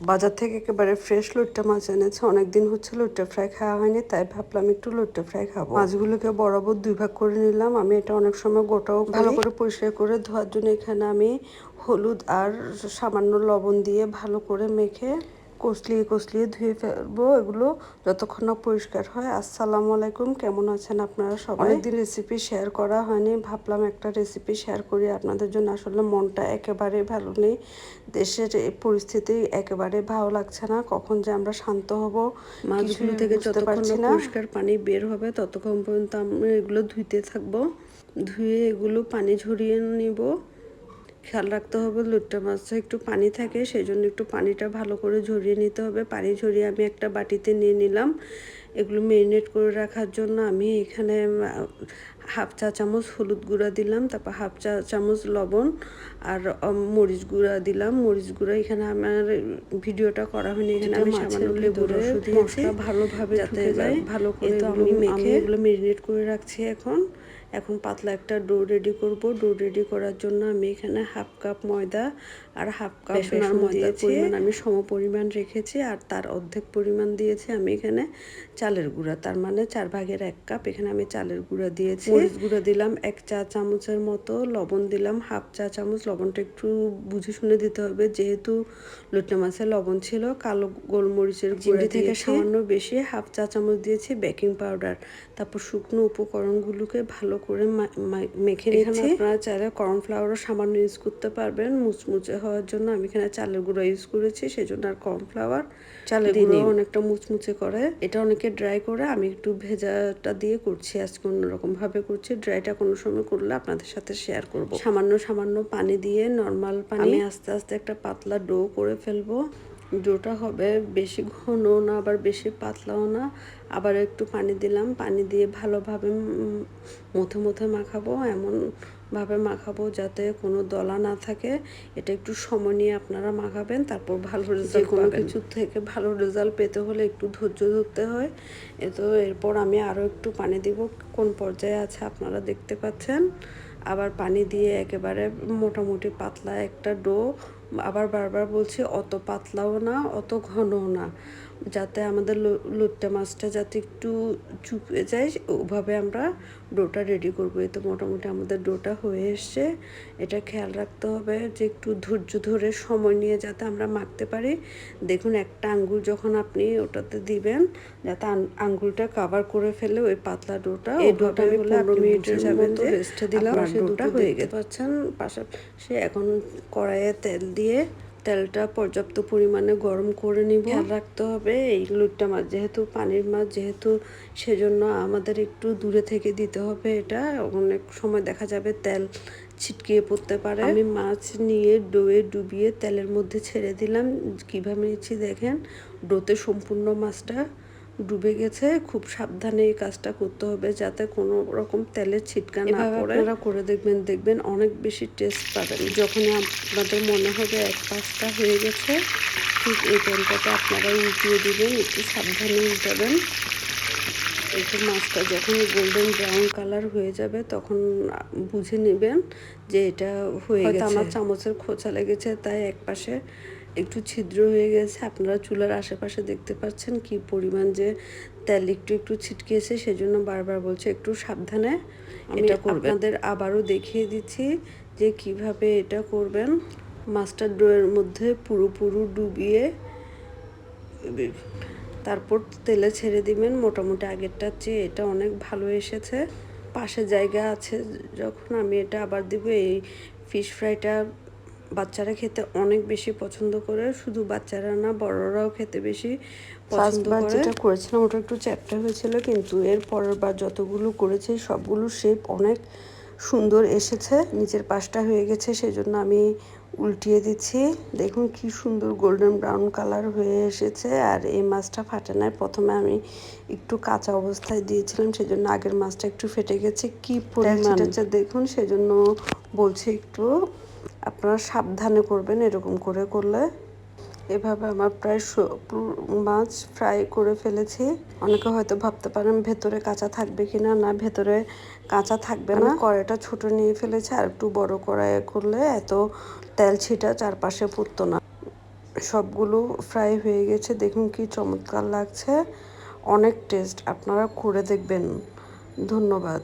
বাজার থেকে একেবারে ফ্রেশ লইট্টা মাছ এনেছে। অনেকদিন হচ্ছে লইট্টা ফ্রাই খাওয়া হয়নি, তাই ভাবলাম একটু লইট্টা ফ্রাই খাবো। মাছগুলোকে বরাবর 2 ভাগ করে নিলাম। আমি এটা অনেক সময় গোটাও ভালো করে পরিষ্কার করে ধোয়ার জন্য এখানে আমি হলুদ আর সামান্য লবণ দিয়ে ভালো করে মেখে কষলিয়ে কষলিয়ে ধুয়ে ফেলবো এগুলো যতক্ষণ না পরিষ্কার হয়। আসসালামু আলাইকুম, কেমন আছেন আপনারা সবাই? অনেকদিন রেসিপি শেয়ার করা হয়নি, ভাবলাম একটা রেসিপি শেয়ার করি আপনাদের জন্য। আসলে মনটা একেবারে ভালো নেই, দেশের এই পরিস্থিতি একেবারে ভালো লাগছে না। কখন যে আমরা শান্ত হব মাছগুলো থেকে যতক্ষণ না পরিষ্কার পানি বের হবে ততক্ষণ পর্যন্ত আমরা এগুলো ধুইতে থাকবো। ধুয়ে এগুলো পানি ঝরিয়ে নিব। খেয়াল রাখতে হবে লইট্টা মাছে একটু পানি থাকে, সেই জন্য একটু পানিটা ভালো করে ঝরিয়ে নিতে হবে। পানি ঝরিয়ে আমি একটা বাটিতে নিয়ে নিলাম। এগুলো মেরিনেট করে রাখার জন্য আমি এখানে হাফ চা চামচ হলুদ গুঁড়া দিলাম, তারপর হাফ চা চামচ লবণ আর মরিচ গুঁড়া দিলাম। মরিচ গুঁড়া এখানে আমার ভিডিওটা করা হয়নি, এখানে আমি সামান্য লেবুর রস দিয়েছি ভালোভাবে যাতে যায় ভালো করে। তো আমি মেখে এগুলো মেরিনেট করে রাখছি। এখন পাতলা একটা ডো রেডি করব। ডো রেডি করার জন্য আমি এখানে হাফ কাপ ময়দা আর হাফ কাপ বেসন ময়দার পরিমাণ আমি সম পরিমাণ রেখেছি, আর তার অর্ধেক পরিমাণ দিয়েছি আমি এখানে চালের গুঁড়া, তার মানে 4/1 কাপ এখানে আমি চালের গুঁড়া দিয়েছি। মরিচ গুঁড়া দিলাম 1 চা চামচের মতো, লবণ দিলাম হাফ চা চামচ। লবণটা একটু বুঝে শুনে দিতে হবে, যেহেতু লইট্টা মাছে লবণ ছিল। কালো গোলমরিচের গুঁড়া থেকে সামান্য বেশি হাফ চা চামচ দিয়েছি বেকিং পাউডার। তারপর শুকনো উপকরণগুলোকে ভালো করে মেখে নিয়েছি। আপনারা চাইলে কর্নফ্লাওয়ারও সামান্য ইউজ করতে পারবেন মুচমুচে হওয়ার জন্য। আমি এখানে চালের গুঁড়া ইউজ করেছি, সেজন্য আর কর্নফ্লাওয়ার চালের গুঁড়ো অনেকটা মুচমুচে করে। এটা অনেকে ড্রাই করে, আমি একটু ভেজাটা দিয়ে করছি আজকে, অন্যরকম ভাবে করছি। ড্রাইটা কোনো সময় করলে আপনাদের সাথে শেয়ার করব। সামান্য সামান্য পানি দিয়ে, নর্মাল পানি, আমি আস্তে আস্তে একটা পাতলা ডো করে ফেলবো। ডোটা হবে বেশি ঘন না আবার বেশি পাতলাও না। আবার একটু পানি দিলাম, পানি দিয়ে ভালোভাবে মুথে মুথে মাখাবো। এমনভাবে মাখাবো যাতে কোনো দলা না থাকে। এটা একটু সময় নিয়ে আপনারা মাখাবেন, তারপর ভালো রেজাল্ট পাবেন। কোনো কিছু থেকে ভালো রেজাল্ট পেতে হলে একটু ধৈর্য ধরতে হয়। এরপর আমি আরও একটু পানি দিব, কোন পর্যায়ে আছে আপনারা দেখতে পাচ্ছেন। আবার পানি দিয়ে একেবারে মোটামুটি পাতলা একটা ডো। আবার বারবার বলছি, অত পাতলাও না অত ঘনও না, যাতে আমাদের লইট্টা মাছটা যাতে একটু চুপে যায় ওভাবে আমরা ডোটা রেডি করবো। এই তো মোটামুটি আমাদের ডোটা হয়ে এসছে। এটা খেয়াল রাখতে হবে যে একটু ধৈর্য ধরে সময় নিয়ে যাতে আমরা মাখতে পারি। দেখুন, একটা আঙ্গুল যখন আপনি ওটাতে দিবেন যাতে আঙ্গুলটা কাভার করে ফেলে ওই পাতলা ডোটা। এই ডোটা আমি 15 মিনিটের মতো রেস্টে দিলাম। ডোটা হয়ে গেছে পাচ্ছেন। পাশাপাশি এখন কড়াইয়ে তেল দিয়ে তেলটা পর্যাপ্ত পরিমাণে গরম করে নিব। খেয়াল রাখতে হবে এই লইট্টা মাছ যেহেতু পানির মাছ, যেহেতু সেজন্য আমাদের একটু দূরে থেকে দিতে হবে। এটা অনেক সময় দেখা যাবে তেল ছিটকিয়ে পড়তে পারে। আমি মাছ নিয়ে ডোয়ে ডুবিয়ে তেলের মধ্যে ছেড়ে দিলাম। কিভাবে নিচ্ছি দেখেন, ডোতে সম্পূর্ণ মাছটা ডুবে গেছে। খুব সাবধানে এই কাজটা করতে হবে যাতে কোনো রকম তেলের ছিটকা না পড়ে। আপনারা করে দেখবেন অনেক বেশি টেস্ট পাবেন। যখনই আপনাদের মনে হবে এক পাশটা হয়ে গেছে, ঠিক এই টাইমটাতে আপনারা উল্টিয়ে দিবেন, একটু সাবধানে উল্টাবেন। একটু মাছটা যখন গোল্ডেন ব্রাউন কালার হয়ে যাবে তখন বুঝে নেবেন যে এটা হয়ে গেছে। আমার চামচের খোঁচা লেগেছে, তাই এক পাশে একটু ছিদ্র হয়ে গেছে। আপনারা চুলার আশেপাশে দেখতে পাচ্ছেন কি পরিমাণ যে তেল একটু একটু ছিটকেছে, সেজন্য বারবার বলছে একটু সাবধানে এটা করবেন। আপনাদের আবারও দেখিয়ে দিচ্ছি যে কিভাবে এটা করবেন। মাছটা ডোয়ের মধ্যে পুরো ডুবিয়ে তারপর তেলে ছেড়ে দিবেন। মোটামুটি আগেরটার চেয়ে এটা অনেক ভালো এসেছে। পাশে জায়গা আছে যখন আমি এটা আবার দিব। এই ফিশ ফ্রাইটা বাচ্চারা খেতে অনেক বেশি পছন্দ করে, শুধু বাচ্চারা না বড়রাও খেতে বেশি পছন্দ করে। যেটা করেছিলাম ওটা একটু চ্যাপ্টা হয়েছিল, কিন্তু এর পরের বার যতগুলো করেছি সবগুলো শেপ অনেক সুন্দর এসেছে। নিচের পাশটা হয়ে গেছে, সেজন্য আমি উল্টিয়ে দিচ্ছি। দেখুন কি সুন্দর গোল্ডেন ব্রাউন কালার হয়ে এসেছে। আর এই মাছটা ফাটে নাই, প্রথমে আমি একটু কাঁচা অবস্থায় দিয়েছিলাম, সেজন্য আগের মাছটা একটু ফেটে গেছে। কি পরিমাণ দেখুন, সেজন্য বলছি একটু আপনারা সাবধানে করবেন। এরকম করলে এভাবে আমার প্রায় মাছ ফ্রাই করে ফেলেছি। অনেকে হয়তো ভাবতে পারেন ভেতরে কাঁচা থাকবে কিনা, না ভেতরে কাঁচা থাকবে না। কড়াইটা ছোট নিয়ে ফেলেছি, আর একটু বড় কড়াইয়ে করলে এত তেল ছিটা চারপাশে পড়তো না। সবগুলো ফ্রাই হয়ে গেছে, দেখুন কি চমৎকার লাগছে, অনেক টেস্ট, আপনারা করে দেখবেন। ধন্যবাদ।